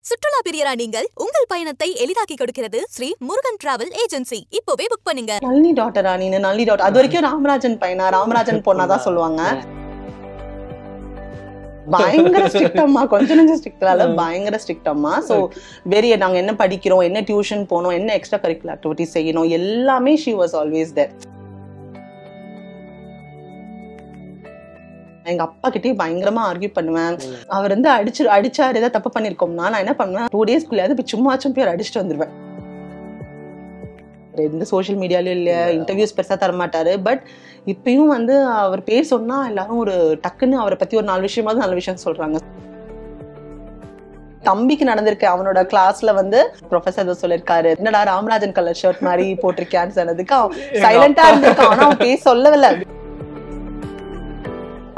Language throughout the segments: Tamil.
சுற்றுலா பிரியரா நீங்கள் உங்கள் பயணத்தை எளிதாக்கி கொடுக்கிறது ஸ்ரீ முருகன் டிராவல் ஏஜென்சி. இப்போவே புக் பண்ணுங்க. நல்லி டாட்டரா நீ? நல்லி டாட்டர் அது வரைக்கும் ராமராஜன் பையனா, ராமராஜன் பொண்ணாதான் சொல்லுவாங்க. பயங்கர ஸ்ட்ரிக்ட் அம்மா, கொஞ்சம் நெஞ்சம் ஸ்ட்ரிக்ட்ல பயங்கர ஸ்ட்ரிக்ட் அம்மா. சோ வெரி நாங்க என்ன படிக்கிறோம், என்ன டியூஷன் போனோம், என்ன எக்ஸ்ட்ரா கரிக்குலர் ஆக்டிவிட்டிஸ் செய்யணும், எல்லாமே she was always there. எங்க அப்பா கிட்டே பயங்கரமா ஆர்கியூ பண்ணுவேன். அவர் வந்து அடிச்சாரு, ஏதாவது தப்பு பண்ணிருக்கோம்னா நான் என்ன பண்ணுவேன், 2 daysக்குள்ளேயாவது போய் சும்மாச்சும் போய் அடிச்சுட்டு வந்துருவேன். எந்த சோசியல் மீடியாலும் இல்ல, இன்டர்வியூஸ் பெருசா தரமாட்டாரு. பட் இப்பயும் வந்து அவர் பேர் சொன்னா எல்லாரும் ஒரு டக்குன்னு அவரை பத்தி ஒரு 4 விஷயமாவது நல்ல விஷயம் சொல்றாங்க. தம்பிக்கு நடந்திருக்கு, அவனோட கிளாஸ்ல வந்து ப்ரொஃபசர் ஏதோ சொல்லிருக்காரு, என்னடா ராமராஜன் கலர் ஷர்ட் மாதிரி போட்டிருக்கான்னு சொன்னதுக்கு அவன் சைலண்டா இருந்திருக்கான். ஆனா அவன் பேர் சொல்லவில்லை.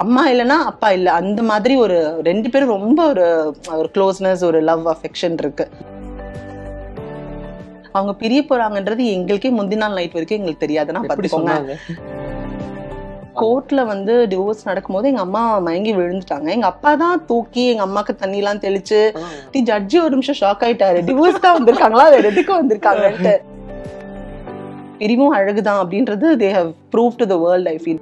அம்மா இல்லைன்னா அப்பா இல்ல, அந்த மாதிரி ஒரு 2 பேரும் ரொம்ப ஒரு க்ளோஸ்னஸ், ஒரு லவ் அஃபெக்ஷன் இருக்கு. அவங்க பிரிய போறாங்கன்றது எங்களுக்கே முந்தின நாள் நைட் வரைக்கும் எங்களுக்கு தெரியாதுன்னா பாத்துக்கோங்க. கோர்ட்ல வந்து டிவோர்ஸ் நடக்கும்போது எங்க அம்மா மயங்கி விழுந்துட்டாங்க. எங்க அப்பா தான் தூக்கி எங்க அம்மாக்கு தண்ணி எல்லாம் தெளிச்சு, ஜட்ஜி ஒரு நிமிஷம் ஷாக் ஆயிட்டாரு, டிவோர்ஸ் தான் வந்திருக்காங்களா வேற எதுக்கு வந்திருக்காங்கன்ட்டு. பிரிவும் அழகுதான் அப்படின்றது they have proved to the world, I feel.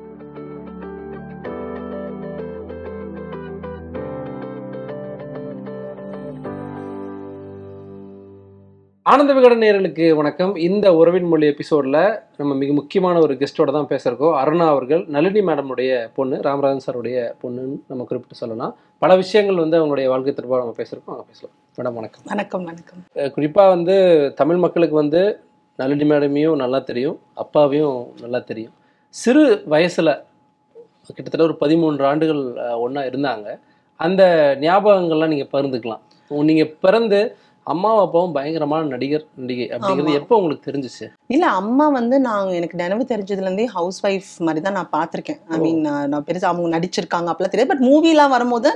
Ananda Vikatan நேயர்களுக்கு வணக்கம். இந்த உறவின் மொழி எபிசோட்ல நம்ம மிக முக்கியமான ஒரு கெஸ்டோட தான் பேசுறோம். அருணா அவர்கள் நளினி மேடமுடைய பொண்ணு, ராமராஜன் சாருடைய பொண்ணுன்னு நம்ம குறிப்பிட்டு சொல்லலாம். பல விஷயங்கள் வந்து அவங்களுடைய வாழ்க்கை தொடர்பாக நம்ம பேசுறோம். அவங்க பேசலாம். மேடம் வணக்கம். வணக்கம். வணக்கம். குறிப்பா வந்து தமிழ் மக்களுக்கு வந்து நளினி மேடமையும் நல்லா தெரியும், அப்பாவையும் நல்லா தெரியும். சிறு வயசுல கிட்டத்தட்ட ஒரு 13 ஆண்டுகள் ஒன்றா இருந்தாங்க. அந்த ஞாபகங்கள்லாம் நீங்க பகிர்ந்துக்கலாம். நீங்க பிறந்து அம்மாவும் அப்பாவும் பயங்கரமான நடிகை அப்படிங்கிறது எப்போ உங்களுக்கு தெரிஞ்சிச்சு? இல்ல, அம்மா வந்து எனக்கு நினைவு தெரிஞ்சதுல இருந்தே ஹவுஸ் ஒய்ஃப் மாதிரி தான் நான் பாத்திருக்கேன். ஐ மீன் நான் பெருசா அவங்க நடிச்சிருக்காங்க அப்பெல்லாம் தெரியாது. பட் மூவிலாம் வரும்போது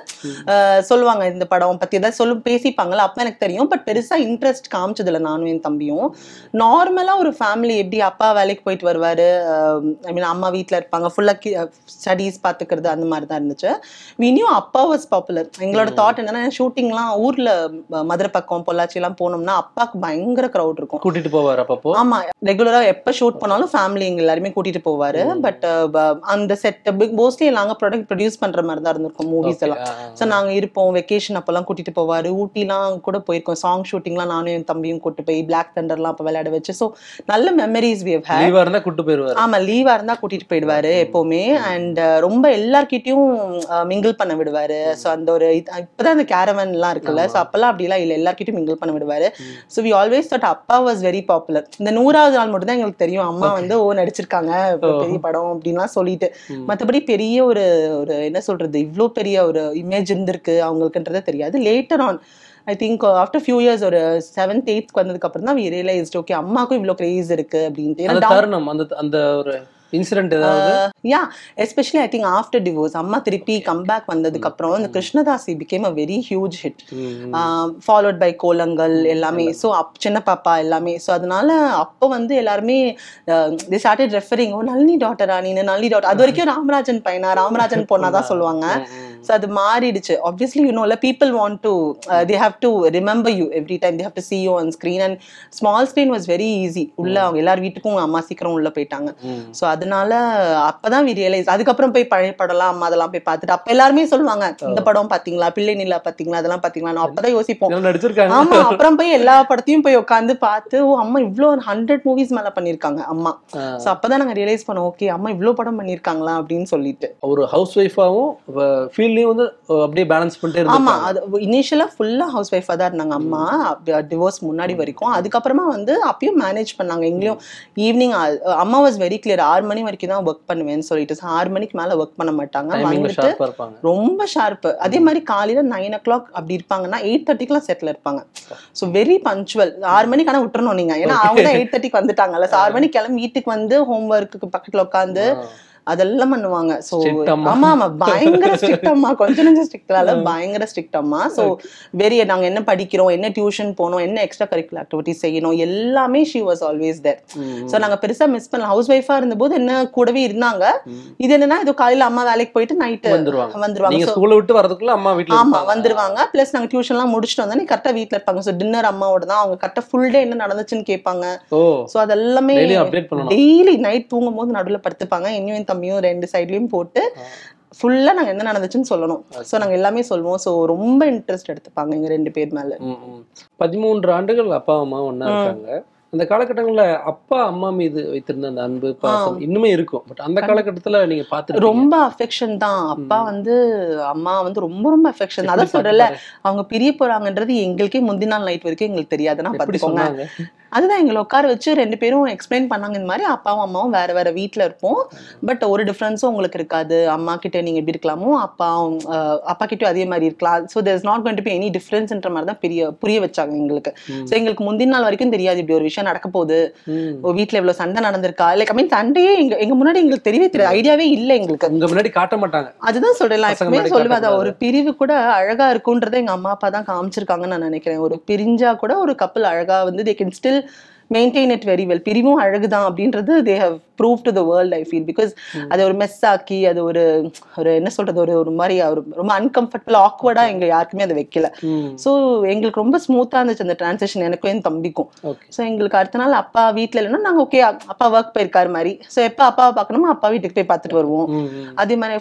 சொல்லுவாங்க இந்த படம் பத்தி ஏதாவது பேசிப்பாங்கல்ல, அப்ப எனக்கு தெரியும். பட் பெருசா இன்ட்ரெஸ்ட் காமிச்சதுல நானும் என் தம்பியும். நார்மலா ஒரு ஃபேமிலி எப்படி அப்பா வேலைக்கு போயிட்டு வருவாரு, ஐ மீன் அம்மா வீட்டுல இருப்பாங்க, ஃபுல்லா ஸ்டடீஸ் பாத்துக்கிறது, அந்த மாதிரி தான் இருந்துச்சு. we knew அப்பா வாஸ் பாப்புலர். எங்களோட தாட் என்னன்னா, ஷூட்டிங்லாம் ஊர்ல மதுரை பக்கம் பொள்ளாச்சி எல்லாம் போனோம்னா அப்பாக்கு பயங்கர கிரௌட் இருக்கும், கூட்டிட்டு போவாரு அப்பப்போ. ஆமா, ரெகுலரா எப்ப ஷூட் பண்ணாலும் ஃபேமிலி எங்க எல்லாருமே கூட்டிட்டு போவாரு. பட் அந்த செட் மோஸ்ட்லி நாங்க ப்ராடக்ட் ப்ரொடியூஸ் பண்ற மாதிரி தான் இருந்திருக்கும் மூவிஸ் எல்லாம். சோ நாங்க இருப்போம், வெக்கேஷன் அப்பெல்லாம் கூட்டிட்டு போவாரு. ஊட்டிலாம் கூட போயிருக்கோம், சாங் ஷூட்டிங்லாம் நானும் என் தம்பியும் கூட்டு போய் பிளாக் தண்டர்லாம் அப்ப விளையாட வச்சு. சோ நல்ல மெமரிஸ் we have had. லீவா இருந்தா கூட்டிட்டு போயிடுவாரு. ஆமா, லீவா இருந்தா கூட்டிட்டு போயிடுவாரு எப்பவுமே. அண்ட் ரொம்ப எல்லார்கிட்டயும் மிங்கிள் பண்ண விடுவாரு. சோ அந்த ஒரு இப்பதான் அந்த கேரவன் எல்லாம் இருக்குல்ல, சோ அப்பெல்லாம் அப்படிலாம் இல்ல, எல்லார்கிட்டயும் மிங்கிள் பண்ண விடுவாரு. சோ we always thought அப்பா was very popular. இந்த 100வது நாள் மட்டும் தான் எங்களுக்கு தெரியும் அம்மா வந்து நடிச்சிருக்காங்க பெரிய படம் அப்படின்லாம் சொல்லிட்டு. மற்றபடி பெரிய ஒரு என்ன சொல்றது, இவ்வளோ பெரிய ஒரு இமேஜ் இருந்திருக்கு அவங்களுக்குன்றதே தெரியாது. Later on I think after few years, ஒரு 7th 8th வந்ததுக்கு அப்புறம் தான் we realized ஓகே அம்மாக்கும் இவ்வளோ கிரேஸ் இருக்கு அப்படின்ட்டு. அந்த ஒரு இன்சிடென்ட் ஏதாவது? yeah, especially I think after divorce அம்மா திருப்பி கம்பேக் வந்ததுக்கு அப்புறம் இந்த Krishnadasi became a very huge hit, followed by கோலங்கள் எல்லாமே. ஸோ சின்ன பாப்பா எல்லாமே. ஸோ அதனால அப்போ வந்து எல்லாருமே they started referring, நளினி டாட்டரா நீ? நல்லி டாட்டர் அது வரைக்கும் ராமராஜன் பையனா, ராமராஜன் பொண்ணாதான் சொல்லுவாங்க. ஸோ அது மாறிடுச்சு. obviously you know people want to they have to remember you every time, they have to see you on screen, and small screen was very easy. உள்ள அவங்க எல்லார் வீட்டுக்கும் அம்மா சீக்கிரம் உள்ள போயிட்டாங்க. ஸோ அதனால அப்பதான் we realize. அதுக்கப்புறம் போய் பழைய படம்லாம் அம்மா அதெல்லாம் போய் பார்த்துட்டு அப்ப எல்லாருமே சொல்லுவாங்க, இந்த படம் பாத்தீங்களா, பிள்ளை நிலா பாத்தீங்களா, அதெல்லாம் பாத்தீங்களா. நான் அப்பதான் யோசிப்போம். ஆமா, அப்புறம் போய் எல்லா படத்தையும் போய் உட்காந்து பார்த்து அம்மா இவ்வளோ 100 மூவிஸ் மேல பண்ணிருக்காங்க அம்மா. ஸோ அப்பதான் நாங்க ரியலைஸ் பண்ணோம், ஓகே அம்மா இவ்வளவு படம் பண்ணிருக்காங்களா அப்படின்னு சொல்லிட்டு. ஒரு ஹவுஸ் ஒய்ஃபாவும் ஃபீல்ட்லயும் வந்து அப்படியே பேலன்ஸ் பண்ணிட்டே இருந்தாங்க. ஆமா, அது இனிஷியலா ஃபுல்லா ஹவுஸ் ஒய்ஃபா தான் இருந்தாங்க அம்மா, டிவோர்ஸ் முன்னாடி வரைக்கும். அதுக்கப்புறமா வந்து அப்பயும் மேனேஜ் பண்ணாங்க. எங்கேயும் ஈவினிங் அம்மா வாஸ் வெரி கிளியர், 6 மணி வரைக்கும் தான் ஒர்க் பண்ணுவேன்னு சொல்லிட்டு. 6 மணிக்கு மேல ஒர்க் பண்ண மாட்டாங்க, வந்துட்டு ரொம்ப ஷார்ப். அதே மாதிரி காலையில 9 o'clock அப்படி இருப்பாங்கன்னா 8:30க்குலாம் செட்டில் இருப்பாங்க. So very punctual. 6 மணிக்கு ஆனா விட்டுறணும் நீங்க, ஏன்னா அவங்க தான் 8:30க்கு வந்துட்டாங்கல்ல. 6 மணிக்கு கிளம்பி வீட்டுக்கு வந்து ஹோம் ஒர்க்கு பக்கத்துல உட்காந்து அதெல்லாம் பண்ணுவாங்க. சோ Strict அம்மா. ஆமா ஆமா பயங்கர ஸ்ட்ரிக்ட் அம்மா, கொஞ்சம் நெஞ்சம் ஸ்ட்ரிக்ட் பயங்கர ஸ்ட்ரிக்ட் அம்மா. சோ வெரி நாங்க என்ன படிக்கிறோம், என்ன டியூஷன் போனோம், என்ன எக்ஸ்ட்ரா கரிக்குலர் ஆக்டிவிட்டி செய்யணும், எல்லாமே she was always there. So நாங்க பெருசா மிஸ் பண்ணல. ஹவுஸ் ஒய்ஃபா இருந்தபோது என்ன கூடவே இருந்தாங்க. இது என்னன்னா இது காலையில அம்மா வேலைக்கு போயிட்டு நைட்டு வந்துருவாங்க. நீங்க ஸ்கூல்ல விட்டு வரதுக்குள்ள அம்மா வீட்ல ஆமா வந்துருவாங்க. பிளஸ் நாங்க டியூஷன் எல்லாம் முடிச்சுட்டு வந்தா கரெக்டா வீட்ல இருப்பாங்க. சோ டின்னர் அம்மாவோட தான். அவங்க கரெக்டா ஃபுல் டே என்ன நடந்துச்சுன்னு கேட்பாங்க. சோ அதெல்லாமே டெய்லி நைட் தூங்கும் போது நடுவுல படுத்துப்பாங்க. என்னையும் தம்பியும் 2 சைட்லயும் போட்டு ஃபுல்லா நாங்க என்ன நடந்துச்சுன்னு சொல்லணும். சோ நாங்க எல்லாமே சொல்லுவோம். சோ ரொம்ப இன்ட்ரெஸ்ட் எடுத்துப்பாங்க எங்க 2 பேர் மேல. 13 ஆண்டுகள் அப்பா அம்மா ஒண்ணா இருக்காங்க. அந்த காலகட்டங்கள்ல அப்பா அம்மா மீது வைத்திருந்த அந்த அன்பு பாசம் இன்னுமே இருக்கும். பட் அந்த காலகட்டத்துல நீங்க பாத்து ரொம்ப அஃபெக்ஷன் தான். அப்பா வந்து அம்மா வந்து ரொம்ப ரொம்ப அஃபெக்ஷன். அதான் சொல்றல, அவங்க பிரிய போறாங்கன்றது எங்களுக்கே முந்தின நாள் நைட் வரைக்கும் எங்களுக்கு தெரியாதுன்னா பாத்துக்கோங்க. அதுதான் எங்களை உட்கார வச்சு 2 பேரும் எக்ஸ்பிளைன் பண்ணாங்க. இந்த மாதிரி அப்பாவும் அம்மாவும் வேற வேற வீட்டுல இருப்போம். பட் ஒரு டிஃபரன்ஸும் உங்களுக்கு இருக்காது. அம்மா கிட்ட நீங்க எப்படி இருக்கலாமோ அப்பா கிட்டயும் அதே மாதிரி இருக்கலாம். So there is not going to be any டிஃபரன்ஸ்ன்ற மாதிரி தான் புரிய வச்சாங்க எங்களுக்கு. ஸோ எங்களுக்கு முந்தின நாள் வரைக்கும் தெரியாது இப்படி ஒரு விஷயம் நடக்க போகுது, வீட்டுல இவ்வளவு சண்டை நடந்திருக்கா. லைக் ஐ மீன் சண்டையே எங்க முன்னாடி எங்களுக்கு தெரியவே தெரியாது. ஐடியாவே இல்லை எங்களுக்கு. உங்க முன்னாடி காட்ட மாட்டாங்க. அதுதான் சொல்றேன். எப்பவுமே சொல்லுவாங்க ஒரு பிரிவு கூட அழகா இருக்குன்றதை எங்க அம்மா அப்பா தான் காமிச்சிருக்காங்கன்னு நான் நினைக்கிறேன். ஒரு பிரிஞ்சா கூட ஒரு கப்பல் அழகா வந்து they can still maintain it very well. பிரிவும் அழகுதான் அப்படின்றது they have proved to the world, I feel. Because அது ஒரு மெஸ் ஆக்கி அது ஒரு என்ன சொல்றது ஒரு மாதிரி ரொம்ப அன்கம்ஃபர்டபுள் ஆக்வர்டா எங்க யாருக்குமே அதை வைக்கல. ஸோ எங்களுக்கு ரொம்ப ஸ்மூத்தா இருந்துச்சு அந்த டிரான்சாக்ஷன் எனக்கும் என் தம்பிக்கும். ஸோ எங்களுக்கு அடுத்த நாள் அப்பா வீட்டுல இல்லைன்னா நாங்க ஓகே அப்பா ஒர்க் போயிருக்காரு மாதிரி. ஸோ எப்ப அப்பாவை பார்க்கணுமோ அப்பா வீட்டுக்கு போய் பார்த்துட்டு வருவோம். அதே மாதிரி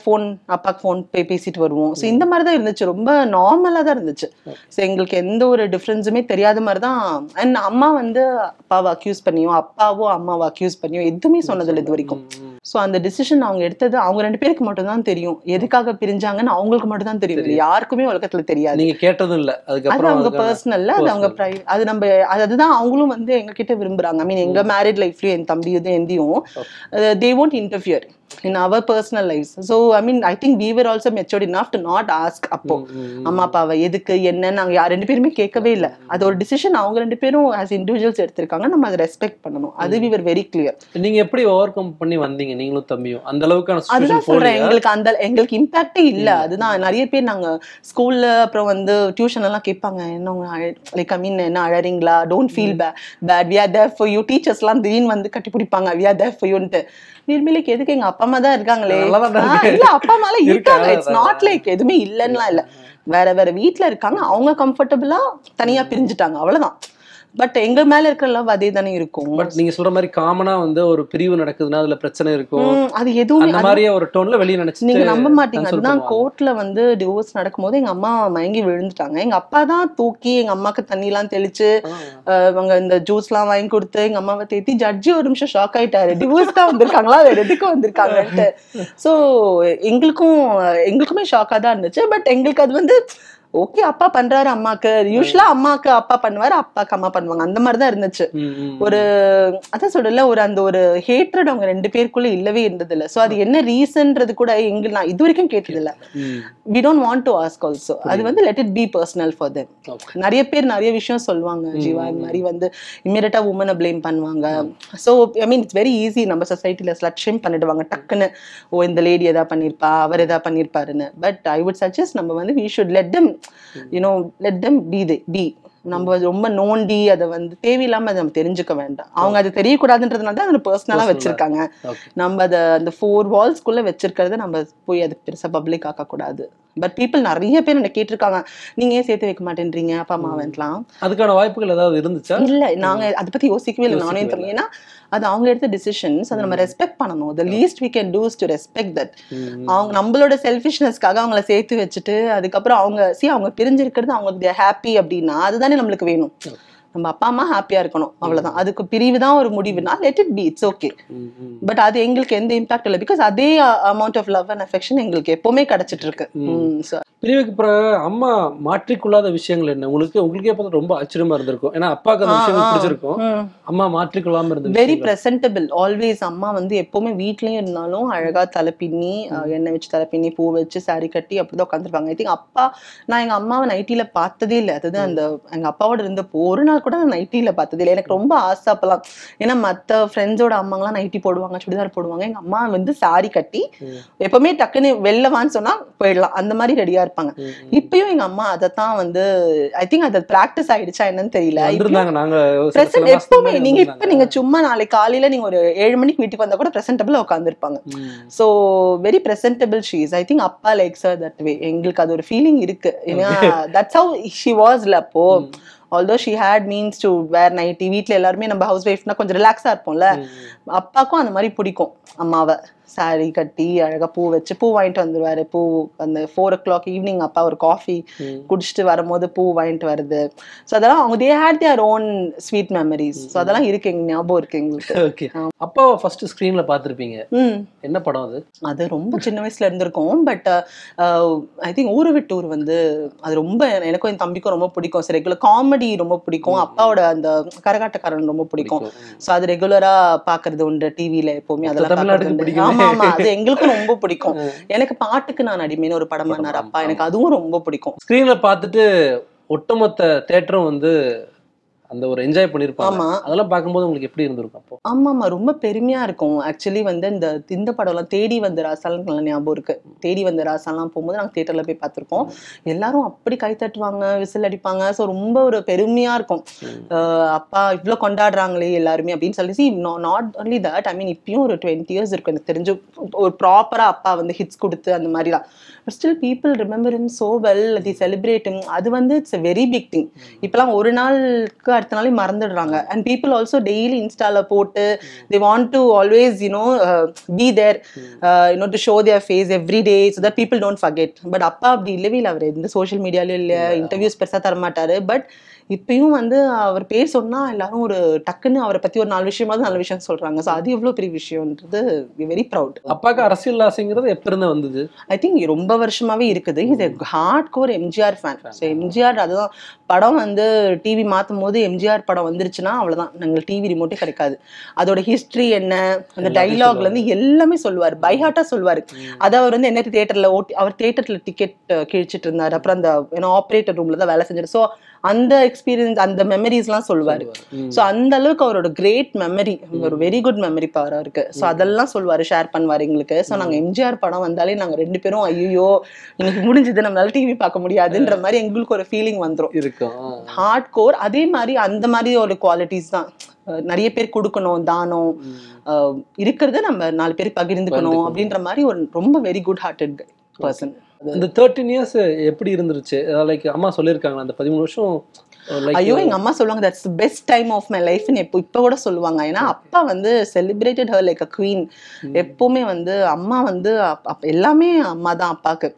அப்பாக்கு ஃபோன் போய் பேசிட்டு வருவோம். ஸோ இந்த மாதிரி தான் இருந்துச்சு. ரொம்ப நார்மலா தான் இருந்துச்சு. ஸோ எங்களுக்கு எந்த ஒரு டிஃபரன்ஸுமே தெரியாத மாதிரி தான். அண்ட் அம்மா வந்து அப்பாவை அக்யூஸ் பண்ணியோ அப்பாவோ அம்மாவை அக்யூஸ் பண்ணியோ எதுவுமே சொன்னதில்லை இது வரைக்கும். ஸோ அந்த டிசிஷன் அவங்க எடுத்தது அவங்க 2 பேருக்கு மட்டும் தான் தெரியும். எதுக்காக பிரிஞ்சாங்கன்னு அவங்களுக்கு மட்டும் தான் தெரியும். யாருக்குமே உலகத்துல தெரியாது. நீங்க கேட்டதும் இல்ல. அது அவங்க பர்சனல்ல, அது அவங்க அது நம்ம அதுதான் அவங்களும் வந்து எங்க கிட்ட விரும்புறாங்க. ஐ மீன் எங்க மேரிட் லைஃப்லயும் என் தம்பியும் எந்தையும் they won't interfere in our personal lives. So I mean I think we were also matured enough to not ask அப்போ அம்மா அப்பாவை எதுக்கு என்ன நாங்க 2 பேருமே கேட்கவே இல்லை. அது ஒரு டிசிஷன் அவங்க 2 பேரும் as individuals எடுத்திருக்காங்க. நம்ம அதை ரெஸ்பெக்ட் பண்ணணும். அது we were very clear. நீங்க எப்படி ஓவர் கம் பண்ணி வந்தீங்க நீங்களும் தம்பியும்? அந்த அளவுக்கான அதுதான் சொல்றேன். எங்களுக்கு இம்பாக்டே இல்ல. அதுதான் நிறைய பேர் நாங்க ஸ்கூல்ல அப்புறம் வந்து டியூஷன் எல்லாம் கேட்பாங்க. என்ன லைக் ஐ மீன் என்ன அழறீங்களா, don't feel bad, we are there for you. Teachers எல்லாம் திடீர்னு வந்து கட்டி பிடிப்பாங்க, we are there for youன்ட்டு. நீர்மிலைக்கு எதுக்கு எங்க அப்பா அம்மா தான் இருக்காங்களே. இல்ல அப்பா அம்மா எல்லாம் இருக்காங்க. இட்ஸ் நாட் லைக் எதுவுமே இல்லைன்னா இல்ல. வேற வேற வீட்டுல இருக்காங்க. அவங்க கம்ஃபர்டபுளா தனியா பிரிஞ்சுட்டாங்க, அவ்வளவுதான். பட் எங்க மேல இருக்கிற லவ் அதே தானே இருக்கும். பட் நீங்க சொல்ற மாதிரி காமனா வந்து ஒரு பிரிவு நடக்குதுன்னா அதுல பிரச்சனை இருக்கும். அது எதுவுமே அந்த மாதிரியே ஒரு டோன்ல வெளிய நினைச்சு நீங்க நம்ப மாட்டீங்க. அதுதான் கோர்ட்ல வந்து டிவோர்ஸ் நடக்கும்போது எங்க அம்மா மயங்கி விழுந்துட்டாங்க. எங்க அப்பா தான் தூக்கி எங்க அம்மாக்கு தண்ணி எல்லாம் தெளிச்சு அவங்க இந்த ஜூஸ் எல்லாம் வாங்கி கொடுத்து எங்க அம்மாவை தேத்தி ஜட்ஜி ஒரு நிமிஷம் ஷாக் ஆயிட்டாரு. டிவோர்ஸ் தான் வந்திருக்காங்களா, வேற எதுக்கு வந்திருக்காங்கன்ட்டு. சோ எங்களுக்குமே ஷாக்கா தான் இருந்துச்சு. பட் எங்களுக்கு அது வந்து ஓகே அப்பா பண்றாரு அம்மாக்கு, யூஸ்வலா அம்மாக்கு அப்பா பண்ணுவாரு, அப்பாக்கு அம்மா பண்ணுவாங்க, அந்த மாதிரிதான் இருந்துச்சு. ஒரு அதான் சொல்லல ஒரு அந்த ஒரு ஹேட்ரட் அவங்க 2 பேருக்குள்ள இல்லவே இருந்தது இல்ல. சோ அது என்ன ரீசன்றது கூட நான் இது வரைக்கும் கேட்டது இல்ல. we don't want to ask also. அது வந்து let it be personal for them. நிறைய பேர் நிறைய விஷயம் சொல்லுவாங்க ஜீவா, இந்த மாதிரி வந்து இமிடியேட்டா உமனை பிளேம் பண்ணுவாங்க. So I mean it's very easy. நம்ம சொசைட்டில ஸ்லட் ஷேம் பண்ணிடுவாங்க டக்குன்னு. இந்த லேடி எதா பண்ணிருப்பா, அவர் எதா பண்ணிருப்பாருன்னு. பட் ஐ வுட் சஜஸ்ட் நம்ம வந்து we should let them let them be. நம்ம ரொம்ப நோண்டி அதை வந்து தேவையில்லாம அதை நம்ம தெரிஞ்சுக்க வேண்டாம். அவங்க அது தெரியக்கூடாதுன்றதுனால தான் அதை பர்சனலா வச்சிருக்காங்க. நம்ம அதை அந்த 4 வால்ஸ்குள்ள வச்சிருக்கிறத நம்ம போய் அது பெருசா பப்ளிக் ஆக்க கூடாது. பட் பீப்புள் நிறைய பேர் என்ன கேட்டிருக்காங்க, நீங்க ஏன் சேர்த்து வைக்க மாட்டேன்றீங்க அப்பா அம்மா வேண்டலாம். அதுக்கான வாய்ப்புகள் ஏதாவது இருந்துச்சா? இல்ல, நாங்க அதை பத்தி யோசிக்கவே இல்லை. நானே தெரியும். ஏன்னா அது அவங்க எடுத்த டிசிஷன்ஸ், அதை நம்ம ரெஸ்பெக்ட் பண்ணணும். the least we can do is to respect that. அவங்க நம்மளோட செல்ஃபிஷ்னஸ்க்காக அவங்கள சேர்த்து வச்சுட்டு அதுக்கப்புறம் அவங்க பிரிஞ்சிருக்கிறது அவங்களுக்கு ஹாப்பி அப்படின்னா அதுதானே நம்மளுக்கு வேணும். நம்ம அப்பா அம்மா ஹாப்பியா இருக்கணும், அவ்வளவுதான். அதுக்கு பிரிவு தான் ஒரு முடிவுனா let it be, it's okay. But அது எங்களுக்கு எந்த இம்பாக்ட் இல்லை. பிகாஸ் அதே amount of love and affection எங்களுக்கு எப்பவுமே கிடைச்சிட்டு இருக்கு. பிரிவுக்கு பிறகு அம்மா மாற்றிக்கொள்ளாத விஷயங்கள் என்ன உங்களுக்கே பார்த்தா ரொம்ப ஆச்சரியமா இருந்திருக்கும். ஏன்னா அப்பாவுக்கு அந்த விஷயங்கள் பிடிச்சிருக்கும், அம்மா மாற்றிக்கொள்ளாம இருந்த வெரி பிரசன்டபிள் ஆல்வேஸ். அம்மா வந்து எப்பவுமே வீட்லயும் இருந்தாலும் அழகா தலை பின்னி எண்ணெய் வச்சு தலை பின்னி பூ வச்சு சாரி கட்டி அப்படிதான் உட்காந்துருப்பாங்க. ஐ திங்க் அப்பா, நான் எங்க அம்மாவை நைட்டில பார்த்ததே இல்லை. அதுதான் அந்த எங்க அப்பாவோட இருந்தப்போ ஒரு நாள் கூட நான் நைட்டில பார்த்ததே இல்லை. எனக்கு ரொம்ப ஆசை அப்பெல்லாம். ஏன்னா மத்த ஃப்ரெண்ட்ஸோட அம்மாங்களாம் நைட்டி போடுவாங்க, சுடிதார் போடுவாங்க. எங்க அம்மா வந்து சாரி கட்டி எப்பவுமே டக்குன்னு வெளிலவான்னு சொன்னா போயிடலாம், அந்த மாதிரி ரெடியா இருப்பாங்க. இப்பயும் எங்க அம்மா அதைத்தான் வந்து ஐ திங்க் அது பிராக்டிஸ் ஆயிடுச்சா என்னன்னு தெரியல. எப்பவுமே நீங்க சும்மா நாளைக்கு காலையில நீங்க ஒரு 7 மணிக்கு வீட்டுக்கு வந்தா கூட பிரசன்டபிளா உட்காந்துருப்பாங்க. So very presentable she is. I think அப்பா லைக்ஸ் ஹர் தட் வே. எங்களுக்கு அது ஒரு ஃபீலிங் இருக்கு. ஏன்னா தட்ஸ் ஹவ் ஷி வாஸ்ல. அப்போ although she had means to wear nighty, வீட்ல எல்லாருமே நம்ம ஹவுஸ் ஒய்ஃப்னா கொஞ்சம் ரிலாக்ஸா இருப்போம்ல, அப்பாக்கும் அந்த மாதிரி பிடிக்கும். அம்மாவை சாரி கட்டி அழகா பூ வச்சு பூ வாங்கிட்டு வந்துருவாரு. பூ அந்த 4 o'clock ஈவினிங் அப்பா ஒரு காஃபி குடிச்சிட்டு வரும்போது பூ வாங்கிட்டு வருது. ஸோ அதெல்லாம் அவங்க they had their own sweet memories. So அதெல்லாம் இருக்கு, எங்க ஞாபகம் இருக்கு எங்களுக்கு. ஓகே, அப்பாவை ஃபர்ஸ்ட் ஸ்கிரீன்ல பார்த்திருப்பீங்க, என்ன படம் அது? அது ரொம்ப சின்ன வயசுல இருந்திருக்கும். பட் ஐ திங்க் ஊரு விட்டு ஊர் வந்து அது ரொம்ப எனக்கும் என் தம்பிக்கும் ரொம்ப பிடிக்கும். ரெகுலர் காமெடி ரொம்ப பிடிக்கும். அப்பாவோட அந்த கரகாட்டக்காரன் ரொம்ப பிடிக்கும். ஸோ அது ரெகுலரா பாக்குறது உண்டு டிவில எப்பவுமே. அதெல்லாம் ஆமா, அது எங்களுக்கும் ரொம்ப பிடிக்கும். எனக்கு பாட்டுக்கு நான் அடிமைன்னு ஒரு படம் பண்ணார் அப்பா, எனக்கு அதுவும் ரொம்ப பிடிக்கும். ஸ்கிரீன்ல பார்த்துட்டு ஒட்டுமொத்த தியேட்டரும் வந்து அந்த ஒரு என்ஜாய் பண்ணிருப்பாங்க. அதெல்லாம் பார்க்கும்போது உங்களுக்கு எப்படி இருந்திருக்கும் அப்போ? ஆமாமா, ரொம்ப பெருமையா இருக்கும். ஆக்சுவலி வந்து இந்த படம்லாம் தேடி வந்த ராசாலாம் ஞாபகம் இருக்கு. தேடி வந்த ராசாலாம் போகும்போது நாங்கள் தியேட்டர்ல போய் பார்த்துருக்கோம். எல்லாரும் அப்படி கை தட்டுவாங்க, விசில் அடிப்பாங்க. ஸோ ரொம்ப ஒரு பெருமையா இருக்கும். அப்பா இவ்வளோ கொண்டாடுறாங்களே எல்லாருமே அப்படின்னு சொல்லி. நாட் ஒன்லி தட், ஐ மீன் இப்பயும் ஒரு 20 years இருக்கும் எனக்கு தெரிஞ்சு ஒரு ப்ராப்பரா அப்பா வந்து ஹிட்ஸ் கொடுத்து அந்த மாதிரிலாம். But still people remember him so well, they celebrate him. அது வந்து it's a very big thing. இப்பெல்லாம் ஒரு நாளுக்கு அடுத்த நாளே மறந்துடுறாங்க. அண்ட் பீப்புள் ஆல்சோ டெய்லி இன்ஸ்டால போட்டு they want to always be there to show their face every day so that people don't forget. But அப்பா அப்படி இல்லவே இல்லை. அவர் எந்த சோஷியல் மீடியாலும் இல்லை, இன்டர்வியூஸ் பெருசா தரமாட்டாரு. பட் இப்பயும் வந்து அவர் பேர் சொன்னா எல்லாரும் ஒரு டக்குன்னு அவரை பத்தி ஒரு 4 விஷயமாவது நல்ல விஷயம் சொல்றாங்க. ஸோ அது எவ்வளவு பெரிய விஷயம்ன்றது வெரி ப்ரௌட். அப்பாவுக்கு அரசியல் ஆசைங்கிறது எப்ப இருந்து வந்தது? ஐ திங்க் ரொம்ப வருஷமாவே இருக்குது. இது hard core MGR fan. So MGR அதுதான் படம் வந்து டிவி மாற்றும் போது எம்ஜிஆர் படம் வந்துருச்சுன்னா அவ்வளோதான், நாங்கள் டிவி ரிமோட்டே கிடைக்காது. அதோட ஹிஸ்ட்ரி என்ன, அந்த டைலாக்ல இருந்து எல்லாமே சொல்லுவார், பைஹார்ட்டா சொல்லுவார். அதை அவர் வந்து என்ன தியேட்டர்ல அவர் தியேட்டர்ல டிக்கெட் கிழிச்சிட்டு இருந்தார். அப்புறம் அந்த ஆப்ரேட்டர் ரூம்ல தான் வேலை செஞ்சார். ஸோ அந்த எக்ஸ்பீரியன்ஸ் அந்த மெமரிஸ்லாம் சொல்லுவார். ஸோ அந்த அளவுக்கு அவரோட கிரேட் மெமரி, ஒரு வெரி குட் மெமரி பவர் இருக்கு. ஸோ அதெல்லாம் சொல்லுவார், ஷேர் பண்ணுவார் எங்களுக்கு. ஸோ நாங்கள் எம்ஜிஆர் படம் வந்தாலே நாங்கள் 2 பேரும் ஐயோ இன்னைக்கு முடிஞ்சது, நம்மளால டிவி பார்க்க முடியாதுன்ற மாதிரி எங்களுக்கு ஒரு ஃபீலிங் வந்துடும். Hard core. அதே மாதிரி அந்த மாதிரி ஒரு குவாலிட்டிஸ் தான் நிறைய பேர் கொடுக்கணும், தானம் இருக்கிறத நம்ம 4 பேர் பகிர்ந்துக்கணும் அப்படின்ற மாதிரி ஒரு ரொம்ப வெரி குட் ஹார்ட்டட் பர்சன். இந்த 13 years எப்படி இருந்துருச்சு? லைக் அம்மா சொல்லியிருக்காங்க அந்த 13 வருஷம். ஐயோ, எங்க அம்மா சொல்லுவாங்க that's the best time of my லைஃப்னு இப்ப கூட சொல்லுவாங்க. ஏன்னா அப்பா வந்து celebrated her like a queen. எப்பவுமே வந்து அம்மா வந்து எல்லாமே அம்மா தான் அப்பாக்கு.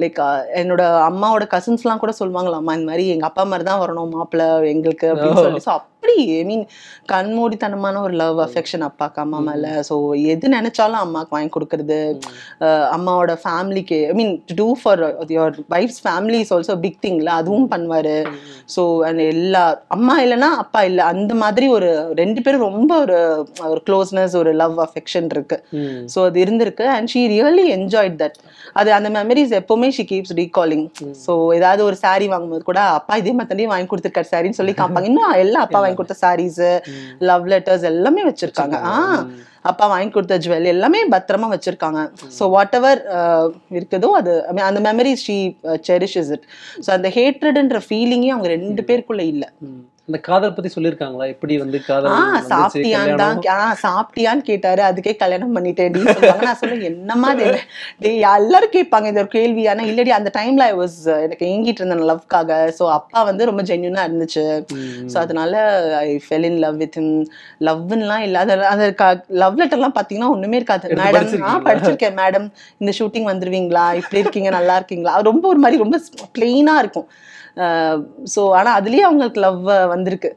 லைக் என்னோட அம்மாவோட கசின்ஸ்லாம் கூட சொல்லுவாங்களாம்மா, இந்த மாதிரி எங்க அப்பா மாதிரி தான் வரணும் மாப்பிள்ள எங்களுக்கு அப்படின்னு சொல்லி. ஸோ அப்படி ஐ மீன் கண்மூடித்தனமான ஒரு லவ் அஃபெக்ஷன் அப்பாக்கு அம்மா மேல. ஸோ எது நினைச்சாலும் அம்மாவுக்கு வாங்கி கொடுக்கறது. அம்மாவோட ஃபேமிலிக்கு I mean to do for your wife's family is also big திங்ல, அதுவும் பண்ணுவாரு. ஸோ அந்த எல்லா அம்மா இல்லைன்னா அப்பா இல்லை, அந்த மாதிரி ஒரு 2 பேரும் ரொம்ப ஒரு க்ளோஸ்னஸ், ஒரு லவ் அஃபெக்ஷன் இருக்கு. ஸோ அது இருந்திருக்கு. And she really enjoyed that. அது அந்த மெமரிஸ் எப்பவுமே ஷீ கீப்ஸ் ரீகாலிங். ஸோ ஏதாவது ஒரு சாரி வாங்கும்போது கூட அப்பா இதே மாதிரி வாங்கி கொடுத்துருக்காரு சாரின்னு சொல்லி காப்பாங்க. இன்னும் எல்லாம் அப்பா வாங்கி கொடுத்த சாரீஸ், லவ் லெட்டர்ஸ் எல்லாமே வச்சிருக்காங்க. அப்பா வாங்கி கொடுத்த ஜுவல் எல்லாமே பத்திரமா வச்சிருக்காங்க. ஸோ வாட் எவர் இருக்குதோ அது அந்த மெமரிஸ் ஷீ செரிஷஸ் இட். ஸோ அந்த ஹேட்ரட்ன்ற ஃபீலிங்கே அவங்க 2 பேருக்குள்ள இல்லை. அந்த காதல் பத்தி சொல்லிருக்காங்களா? எப்படி வந்து காதல் சாப்பிட்டியான்னு கேட்டாரு, அதுக்கே கல்யாணம் பண்ணிட்டேன் நான் சொல்லுவேன். என்னமா எல்லாரும் கேட்பாங்க இந்த ஒரு கேள்வி. ஆனா இல்லடி அந்த டைம்ல ஐ வாஸ் எனக்கு ஏங்கிட்டு இருந்தேன் லவ்க்காக. ஸோ அப்பா வந்து ரொம்ப ஜென்யூனா இருந்துச்சு. ஸோ அதனால I fell in love with him. லவ்லாம் இல்லாத அந்த லவ் லெட்டர்லாம் பாத்தீங்கன்னா ஒண்ணுமே இருக்காது. மேடம் படிச்சிருக்கேன் மேடம், இந்த ஷூட்டிங் வந்துருவீங்களா, இப்படி இருக்கீங்க, நல்லா இருக்கீங்களா, ரொம்ப ஒரு மாதிரி ரொம்ப பிளெயினா இருக்கும். ஸோ ஆனா அதுலயே அவங்களுக்கு லவ் வந்திருக்கு.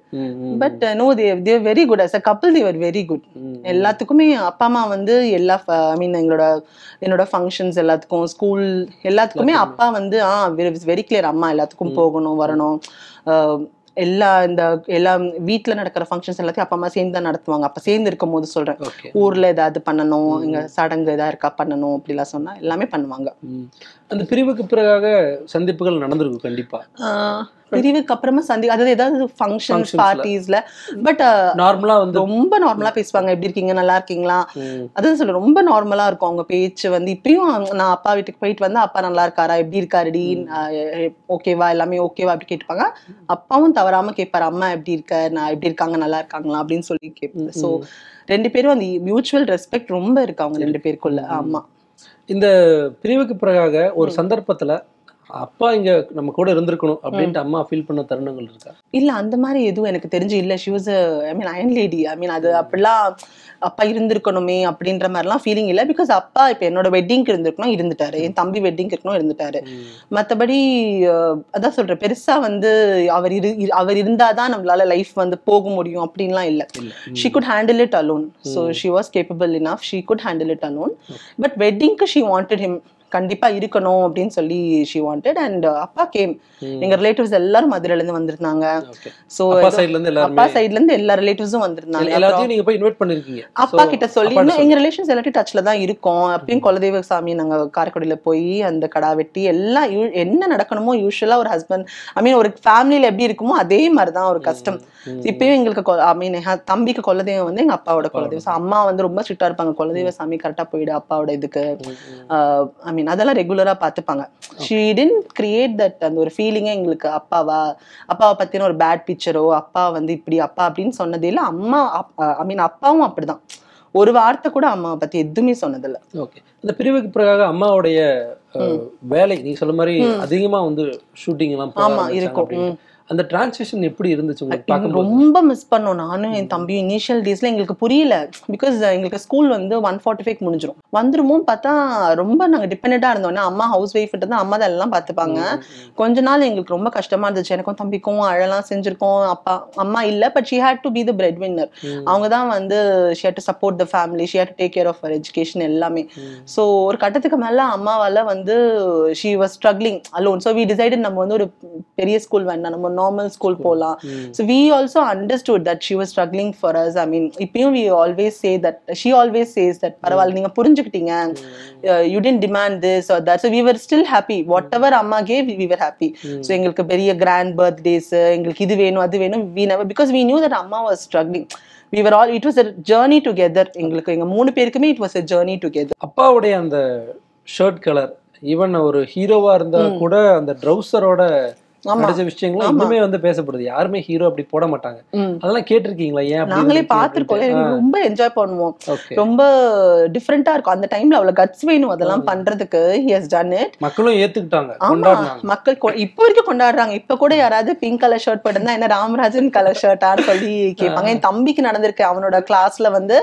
But no, they very good as a couple. They were very good. எல்லாத்துக்குமே அப்பா அம்மா வந்து எல்லா ஐ மீன் என்னோட ஃபங்க்ஷன்ஸ் எல்லாத்துக்கும், ஸ்கூல் எல்லாத்துக்குமே அப்பா வந்து வெரி கிளியர். அம்மா எல்லாத்துக்கும் போகணும் வரணும். எல்லா வீட்டுல நடக்கிற ஃபங்க்ஷன்ஸ் எல்லாத்தையும் அப்பா அம்மா சேர்ந்து தான் நடத்துவாங்க. அப்ப சேர்ந்து இருக்கும் போது சொல்றேன், ஊர்ல ஏதாவது பண்ணணும், இங்க சடங்கு ஏதாவது இருக்கா பண்ணணும் அப்படிலாம் சொன்னா எல்லாமே பண்ணுவாங்க. அந்த பிரிவுக்கு பிறகாக சந்திப்புகள் நடந்திருக்கும் கண்டிப்பா. பிரிவுக்கு அப்புறமா அதாவது ஏதாவது ஃபங்க்ஷன்ஸ் பார்ட்டிஸ்ல. பட் நார்மலா வந்து ரொம்ப நார்மலா பேசுவாங்க. எப்படி இருக்கீங்க, நல்லா இருக்கீங்களா, அதான் சொல்ல ரொம்ப நார்மலா இருக்கும் அவங்க பேச்சு வந்து. இப்பயும் நான் அப்பா வீட்டுக்கு போயிட்டு வந்து அப்பா நல்லா இருக்காரா, எப்படி இருக்காருடி, ஓகேவா, எல்லாமே ஓகேவா அப்படி கேட்டுப்பாங்க. அப்பாவும் தவறாம கேட்பாரு, அம்மா எப்படி இருக்க, நான் எப்படி இருக்காங்க, நல்லா இருக்காங்களா அப்படின்னு சொல்லி கேட்பாங்க. ஸோ 2 பேரும் அந்த மியூச்சுவல் ரெஸ்பெக்ட் ரொம்ப இருக்கு அவங்க 2 பேருக்குள்ள. ஆமா. இந்த பிரிவுக்கு பிறகாக ஒரு சந்தர்ப்பத்துல அப்பா இங்க நம்ம கூட இருந்திருக்கணும் அப்படின்ட்டு அம்மா ஃபீல் பண்ண தருணங்கள் இருக்கா? இல்ல, அந்த மாதிரி எதுவும் எனக்கு தெரிஞ்சு இல்ல. She was I mean iron lady. I mean அது அப்படிலாம் அப்பா இருந்திருக்கணுமே அப்படின்ற மாதிரிலாம் ஃபீலிங் இல்லை. பிகாஸ் அப்பா இப்போ என்னோட வெட்டிங்க்கு இருந்திருக்கணும், இருந்துட்டாரு. என் தம்பி வெட்டிங்க்கு இருக்கணும், இருந்துட்டாரு. மற்றபடி அதான் சொல்றேன், பெருசா வந்து அவர் இருந்தாதான் நம்மளால லைஃப் வந்து போக முடியும் அப்படின்லாம் இல்லை. She could handle it alone. So she was capable enough. She could handle it alone. But வெட்டிங்க்கு ஷி வாண்டட் ஹிம் கண்டிப்பா இருக்கணும் அப்படின்னு சொல்லி ஷி வாண்டட். அண்ட் அப்பா கேம். எங்க ரிலேட்டிவ்ஸ் எல்லாரும் மதுரையில இருந்து வந்திருந்தாங்க. சோ அப்பா சைடுல இருந்து எல்லா ரிலேட்டிவ்ஸும் வந்திருந்தாங்க. எல்லாத்தையும் நீங்க போய் இன்வைட் பண்ணிருக்கீங்க அப்பா கிட்ட சொல்லி. எங்க ரிலேஷன்ஸ் எல்லாத்தையும் டச்ல தான் இருக்கோம். அப்பயும் குலதெய்வ சாமி நாங்க காரைக்குடியில போய் அந்த கடா வெட்டி எல்லாம் என்ன நடக்கணுமோ யூஸ்வலா ஒரு ஹஸ்பண்ட் ஐ மீன் ஒரு ஃபேமிலியில எப்படி இருக்குமோ அதே மாதிரிதான் ஒரு கஷ்டம். இப்பயும் எங்களுக்கு ஐ மீன் தம்பிக்கு குலதெய்வம் வந்து எங்க அப்பாவோட குலதெய்வம். அம்மா வந்து ரொம்ப ஸ்ட்ரிக்டா இருப்பாங்க, குலதெய்வ சாமி கரெக்டா போயிடு அப்பாவோட இதுக்கு. ஐ மீன் அதெல்லாம் ரெகுலரா பாத்துப்பாங்க. ஷீ டிட்ன்ட் கிரியேட் தட் அந்த ஒரு ஃபீலிங்கே எங்களுக்கு அப்பாவை பத்தின ஒரு பேட் பிக்சரோ, அப்பா வந்து இப்படி அப்பா அப்படின்னு சொன்னதே இல்லை. அம்மா ஐ மீன் அப்பாவும் அப்படிதான். ஒரு வார்த்தை கூட அம்மாவை பத்தி எதுவுமே சொன்னதில்லை. ஓகே. இந்த பிரிவுக்கு பிறகு அம்மாவுடைய வேலை நீங்க சொல்ல மாதிரி அதிகமா வந்து ஷூட்டிங் எல்லாம் இருக்கும். அந்த டிரான்சிஷன் எப்படி இருந்துச்சு உங்களுக்கு? ரொம்ப மிஸ் பண்ணோம் நானும் என் தம்பியும். இனிஷியல் டேஸ்ல எங்களுக்கு புரியல. பிகாஸ் எங்களுக்கு ஸ்கூல் வந்து 1:45 முடிஞ்சிடும். வந்துருமோன்னு பார்த்தா ரொம்ப நாங்க டிபெண்டா இருந்தோம். அம்மா ஹவுஸ் ஒய்ஃப் தான், அம்மா தான் எல்லாம் பார்த்துப்பாங்க. கொஞ்ச நாள் எங்களுக்கு ரொம்ப கஷ்டமா இருந்துச்சு. எனக்கும் தம்பிக்கும் அழலாம் செஞ்சிருக்கோம். அம்மா இல்ல, but she had to be the breadwinner. அவங்க தான் வந்து she had to support the family, she had to take care of her education எல்லாமே. ஸோ ஒரு கட்டத்துக்கு மேல அம்மாவால வந்து she was struggling alone. So we decided நம்ம வந்து ஒரு பெரிய ஸ்கூல் வேண்டாம், நம்ம நார்மல் ஸ்கூல் போலாம். So we also understood that she was struggling for us. I mean இப்பயும் we always say that, she always says that பரவாயில்ல நீங்க புரிஞ்சுக்கிட்டீங்க, you didn't demand this or that, so we were still happy. Whatever amma gave, we were happy. So எங்களுக்கு பெரிய grand birthdays, எங்களுக்கு இது வேணும் அது வேணும், we never, because we knew that amma was struggling. We were all, it was a journey together. எங்களுக்கு எங்க 3 பேருக்குமே it was a journey together. அப்பாவுடைய அந்த ஷர்ட் கலர், ஈவன் ஒரு ஹீரோவா இருந்தா கூட அந்த ட்ரௌசரோட கிடைச்ச விஷயங்களும் இன்னுமே வந்து பேசப்படுது. யாருமே ஹீரோ அப்படி போட மாட்டாங்க. அதெல்லாம் கேட்டிருக்கீங்களா? ஏன் நாங்களே பார்த்திருக்கோம். ரொம்ப என்ஜாய் பண்ணுவோம். ரொம்ப டிஃபரெண்டா இருக்கும். அந்த டைம்ல அவ்வளவு கட்ஸ் வேணும் அதெல்லாம் பண்றதுக்கு. he has done it. மக்களும் ஏத்துக்கிட்டாங்க, கொண்டாடுறாங்க. மக்கள் இப்போ வரைக்கும் கொண்டாடுறாங்க. இப்ப கூட யாராவது பிங்க் கலர் ஷர்ட் போட்டிருந்தா என்ன ராமராஜன் கலர் ஷர்ட்டான்னு சொல்லி கேட்பாங்க. என் தம்பிக்கு நடந்திருக்கு. அவனோட கிளாஸ்ல வந்து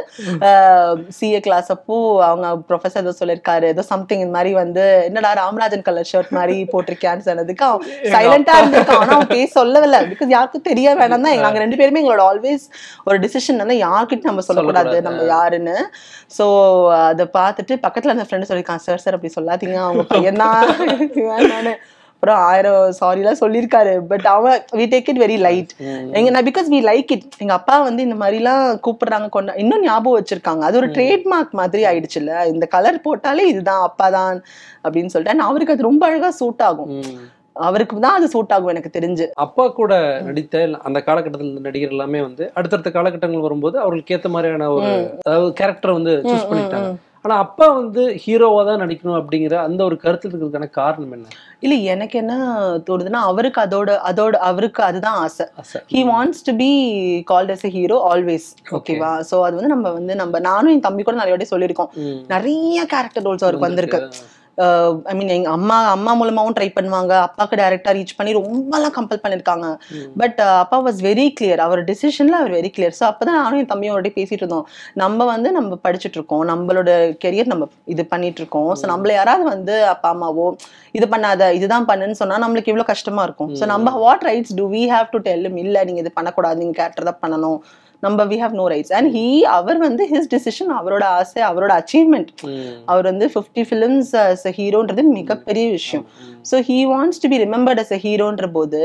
சிஏ கிளாஸ் அப்போ அவங்க ப்ரொஃபசர் ஏதோ சொல்லிருக்காரு, ஏதோ சம்திங் இந்த மாதிரி வந்து என்னடா ராமராஜன் கலர் ஷர்ட் மாதிரி போட்டிருக்கியான்னு சொன்னதுக்கு சைலண்டா இருந்திருக்கான். ஆனா அவன் பேச சொல்லவில்லை. பிகாஸ் யாருக்கும் தெரிய வேணாம் தான். நாங்க 2 பேருமே எங்களோட ஆல்வேஸ் ஒரு டிசிஷன் வந்து யாருக்கிட்ட நம்ம சொல்லக்கூடாது நம்ம யாருன்னு. சோ அதை பார்த்துட்டு பக்கத்துல அந்த ஃப்ரெண்ட் சொல்லியிருக்கான், சார் சார் அப்படி சொல்லாதீங்க, அவங்க பையன் தான் வேணான்னு. அப்புறம் 1000 சாரிலாம் சொல்லியிருக்காரு. பட் அவன் we take it very light. Because we like it. எங்க அப்பா வந்து இந்த மாதிரிலாம் கூப்பிடுறாங்க, இன்னும் ஞாபகம் வச்சிருக்காங்க. அது ஒரு ட்ரேட்மார்க் மாதிரி ஆயிடுச்சுல்ல, இந்த கலர் போட்டாலே இதுதான் அப்பா தான் அப்படின்னு சொல்லிட்டு. அவருக்கு அது ரொம்ப அழகா சூட் ஆகும். அவருக்கு தான் அது சூட் ஆகும் எனக்கு தெரிஞ்சு. அப்பா கூட நடித்த அந்த காலகட்டத்தில் நடிகர் எல்லாமே வந்து அடுத்தடுத்த காலகட்டங்கள் வரும்போது அவர்களுக்கு ஏற்ற மாதிரியான ஒரு அதாவது கேரக்டர் வந்து சூஸ் பண்ணிட்டாங்க. ஆனா அப்பா வந்து ஹீரோவா தான் நடிக்கணும் அப்படிங்கிற அந்த ஒரு கருத்து இருக்கிறதுக்கான காரணம் என்ன? இல்ல எனக்கு என்ன தோணுதுன்னா, அவருக்கு அதுதான் ஆசை. he wants to be called as a hero always. ஓகேவா? சோ அது வந்து நம்ம நானும் என் தம்பி கூட நிறைய வாட்டி சொல்லியிருக்கோம், நிறைய கேரக்டர் ரோல்ஸ் அவருக்கு வந்திருக்கு. ஐ மீன் எங்க அம்மா மூலமாவும் ட்ரை பண்ணுவாங்க, அப்பாவுக்கு டைரக்டா ரீச் பண்ணி ரொம்பலாம் கம்பல் பண்ணிருக்காங்க. பட் அப்பா வாஸ் வெரி கிளியர், அவர் டிசிஷன்ல அவர் வெரி கிளியர். ஸோ அப்பதான் நானும் என் தம்பியோட பேசிட்டு இருந்தோம், நம்ம படிச்சுட்டு இருக்கோம், நம்மளோட கெரியர் நம்ம இது பண்ணிட்டு இருக்கோம். ஸோ நம்மள யாராவது வந்து அப்பா அம்மாவோ இது பண்ணாத இதுதான் பண்ணுன்னு சொன்னா நம்மளுக்கு இவ்வளவு கஷ்டமா இருக்கும். ஸோ நம்ம what rights do we have to tell him, இல்ல நீங்க இது பண்ணக்கூடாது, நீங்க கேரக்டர் தான் பண்ணணும், நம்ம we have no rights. And அவர் வந்து ஹிஸ் டிசிஷன், அவரோட ஆசை, அவரோட அச்சீவ்மெண்ட். அவர் வந்து 50 ஃபிலிம்ஸ் as a ஹீரோன்றது மிகப்பெரிய விஷயம். So he wants to be remembered as a ஹீரோன்ற போது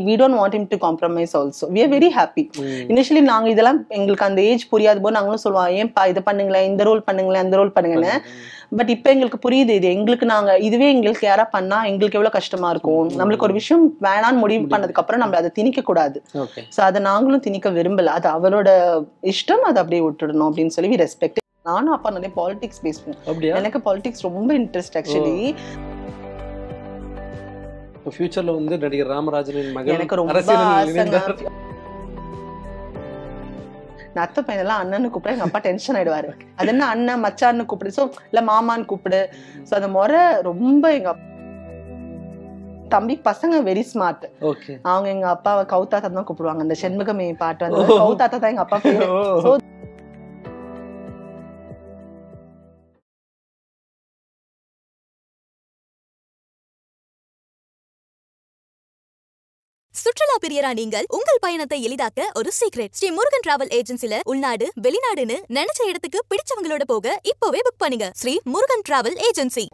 we don't want him to compromise also. We are very happy. Initially நாங்க இதெல்லாம் எங்களுக்கு அந்த ஏஜ் புரியாத போது நாங்களும் சொல்லுவோம், ஏன்பா இதை பண்ணுங்களேன், இந்த ரோல் பண்ணுங்களேன், அந்த ரோல் பண்ணுங்கன்னு. பட் இப்ப எங்களுக்கு புரியுது, இது எங்களுக்கு இதுவே எங்களுக்கு யாரா பண்ணா எங்களுக்கு எவ்வளவு கஷ்டமா இருக்கும். நம்மளுக்கு ஒரு விஷயம் வேணான்னு முடிவு பண்ணதுக்கு அப்புறம் நம்ம அதை திணிக்க கூடாது. சோ அதை நாங்களும் திணிக்க விரும்பல, அது அவரோட இஷ்டம், அதை அப்படியே விட்டுடணும் அப்படின்னு சொல்லி ரெஸ்பெக்ட். நானும் அப்பா நிறைய பாலிடிக்ஸ் பேசுவேன், எனக்கு பாலிடிக்ஸ் ரொம்ப இன்ட்ரெஸ்ட் ஆக்சுவலி. ஃபியூச்சர்ல வந்து நடிகர் ராமராஜனின் மகன் எனக்கு ரொம்ப ஆசை. நான் அத்தை பையனெல்லாம் அண்ணன்னு கூப்பிட எங்க அப்பா டென்ஷன் ஆயிடுவாரு. அது என்ன அண்ணன் மச்சான்னு கூப்பிடு, சோ இல்ல மாமான்னு கூப்பிடு. சோ அந்த முறை ரொம்ப எங்க தம்பி பசங்க வெரி ஸ்மார்ட். அவங்க எங்க அப்பாவை கவுத்தாத்தா தான் கூப்பிடுவாங்க. அந்த செண்முகமே பாட்டு வந்து கவுத்தாத்தா தான் எங்க அப்பா பேரு. சோ சுற்றுலா பிரியரா நீங்கள் உங்கள் பயணத்தை எளிதாக்க ஒரு சீக்ரெட். ஸ்ரீ முருகன் டிராவல் ஏஜென்சில உள்நாடு வெளிநாடுன்னு நினைச்ச இடத்துக்கு பிடிச்சவங்களோட போக இப்போவே புக் பண்ணுங்க. Shri Murugan travel agency.